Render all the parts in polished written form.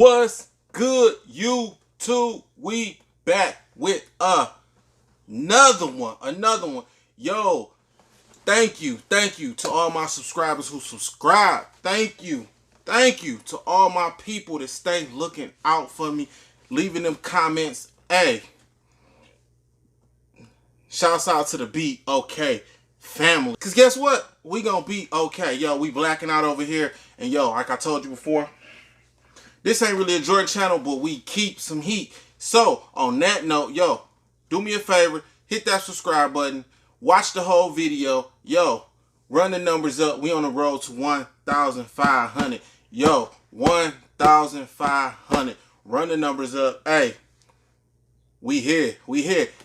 What's good, YouTube? We back with another one. Yo, thank you to all my subscribers who subscribe. Thank you to all my people that stay looking out for me, leaving them comments. Hey, shouts out to the Be Okay family. Cause guess what? We gonna be okay. Yo, we blacking out over here. And yo, like I told you before, this ain't really a Jordan channel, but we keep some heat. So, on that note, yo, do me a favor, hit that subscribe button, watch the whole video. Yo, run the numbers up. We on the road to 1,500. Yo, 1,500. Run the numbers up. Hey, we here.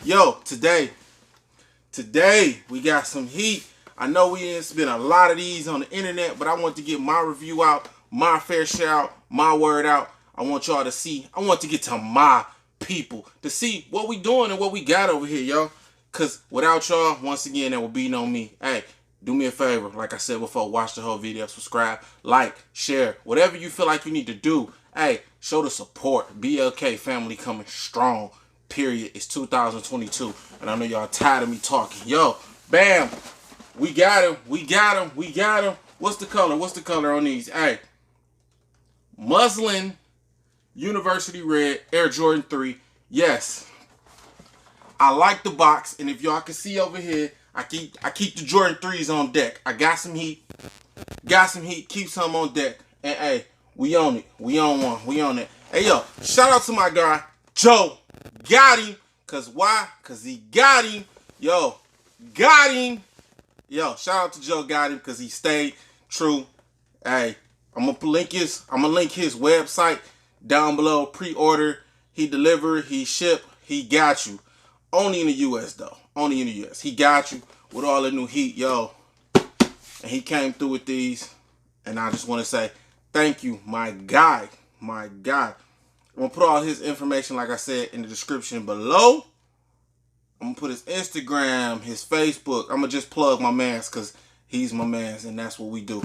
Yo, today, we got some heat. I know we didn't spend a lot of these on the internet, but I want to get my review out, my fair share out, my word out. I want y'all to see. I want to get to my people to see what we doing and what we got over here, yo. Because without y'all, once again, there will be no me. Hey, do me a favor. Like I said before, watch the whole video, subscribe, like, share, whatever you feel like you need to do. Hey, show the support. BLK family coming strong. Period. It's 2022. And I know y'all tired of me talking. Yo, bam. We got him. What's the color on these? Hey, Muslin University Red Air Jordan 3. Yes, I like the box, and if y'all can see over here, I keep the Jordan 3s on deck. I got some heat. Keep some on deck. And hey, we on it. We on one. We on it. Hey yo, shout out to my guy Joe GotEm. Cause why? Cause he got him. Yo, got him. Yo, shout out to Joe GotEm because he stayed true. Hey, I'm gonna link his website down below. Pre-order, he delivered, he shipped, he got you. Only in the US though. Only in the US. He got you with all the new heat, yo. And he came through with these. And I just want to say thank you, my guy. My guy. I'm gonna put all his information, like I said, in the description below. I'm gonna put his Instagram, his Facebook. I'm gonna just plug my mans because he's my mans, and that's what we do.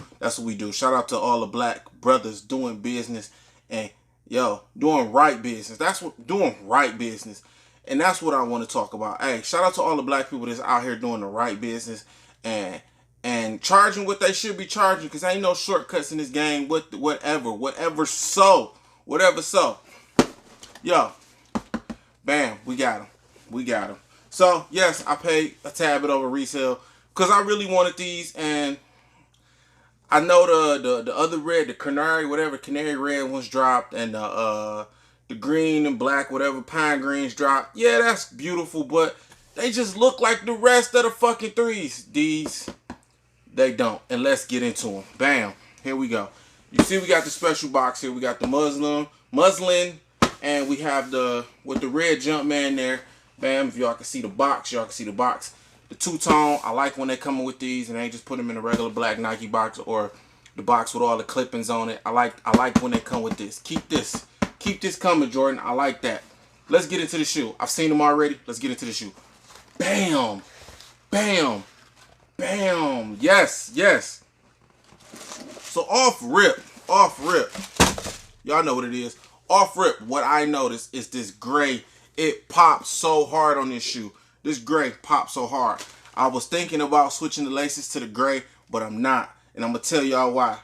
Shout out to all the black brothers doing business and yo, doing right business. Doing right business. And that's what I want to talk about. Hey, shout out to all the black people that's out here doing the right business and charging what they should be charging, because ain't no shortcuts in this game. Whatever so. Yo, bam, we got him. So, yes, I paid a tad bit over resale because I really wanted these, and I know the other red, the canary red ones dropped, and the green and black, whatever, pine greens dropped. Yeah, that's beautiful, but they just look like the rest of the fucking threes. These, they don't. And let's get into them. Bam, here we go. You see we got the special box here. We got the Muslin, and we have with the red Jumpman there. Bam, if y'all can see the box, The two-tone, I like when they come with these and they just put them in a regular black Nike box or the box with all the clippings on it. I like when they come with this. Keep this coming, Jordan. I like that. Let's get into the shoe. I've seen them already. Let's get into the shoe. Bam. Bam. Bam. Yes. So off rip. Y'all know what it is. Off rip, what I noticed is this gray. It pops so hard on this shoe. This gray pops so hard. I was thinking about switching the laces to the gray, but I'm not. And I'm going to tell y'all why.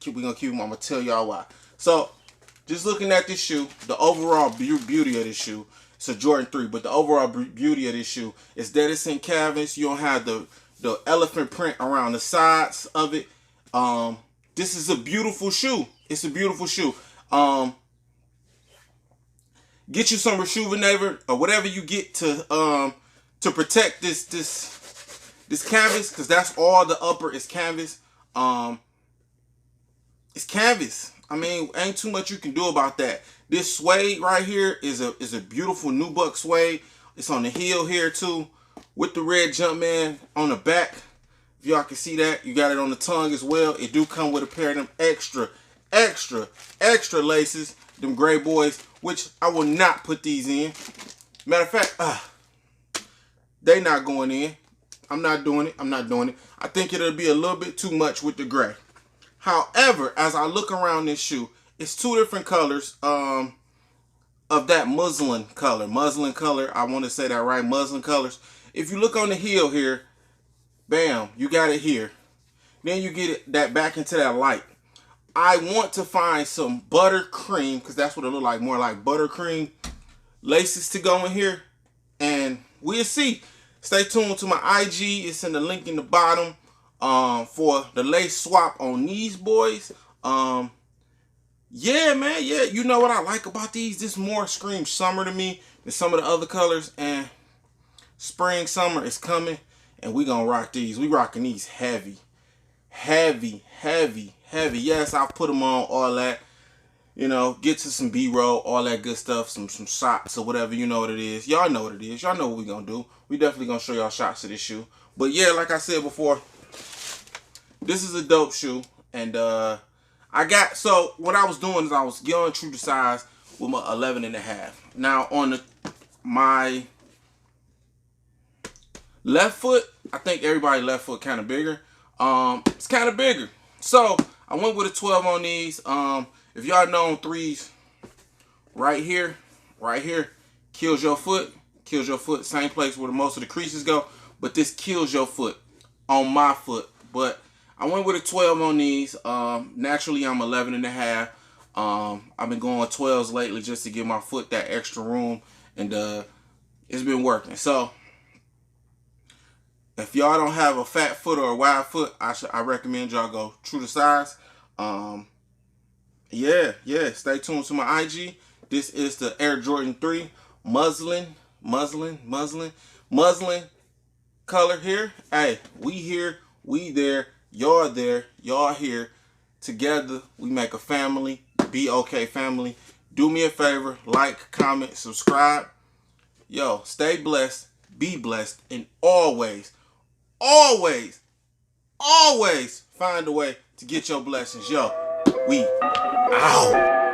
I'm going to tell y'all why. So, just looking at this shoe, the overall beauty of this shoe, it's a Jordan 3, but the overall beauty of this shoe is that it's in canvas. You don't have the elephant print around the sides of it. This is a beautiful shoe. It's a beautiful shoe. Get you some Rejuvenator or whatever you get to protect this canvas, because that's all the upper is canvas. It's canvas. I mean, ain't too much you can do about that. This suede right here is a beautiful nubuck suede. It's on the heel here too, with the red Jumpman on the back. If y'all can see that, you got it on the tongue as well. It do come with a pair of them extra laces, them gray boys, which I will not put these in. Matter of fact, they not going in. I'm not doing it. I think it'll be a little bit too much with the gray. However, as I look around this shoe, it's two different colors of that muslin color. Muslin color, I want to say that right, muslin colors. If you look on the heel here, bam, you got it here. Then you get that back into that light. I want to find some buttercream, because that's what it look like, more like buttercream laces to go in here, and we'll see. Stay tuned to my IG. It's in the link in the bottom for the lace swap on these boys. Yeah, man, yeah. You know what I like about these? This more screams summer to me than some of the other colors, and spring, summer is coming, and we gonna rock these. We rocking these heavy. Heavy, heavy, heavy. Yes, I'll put them on, all that. You know, get to some B-roll, all that good stuff, some shots or whatever, you know what it is. Y'all know what it is. Y'all know what we gonna do. We definitely gonna show y'all shots of this shoe. But yeah, like I said before, this is a dope shoe. And so what I was doing is I was going true to size with my 11.5. Now on my left foot, I think everybody left foot kind of bigger. It's kind of bigger. So I went with a 12 on these. If y'all know, 3s right here, kills your foot. Same place where most of the creases go, but this kills your foot on my foot. But I went with a 12 on these. Naturally, I'm 11.5. I've been going 12s lately just to give my foot that extra room, and it's been working. So if y'all don't have a fat foot or a wide foot, I recommend y'all go true to size. Yeah. Stay tuned to my IG. This is the Air Jordan 3 muslin color here. Hey, we here, we there, y'all here. Together, we make a family. Be okay, family. Do me a favor, like, comment, subscribe. Yo, stay blessed, be blessed, and always find a way to get your blessings. Yo, we out.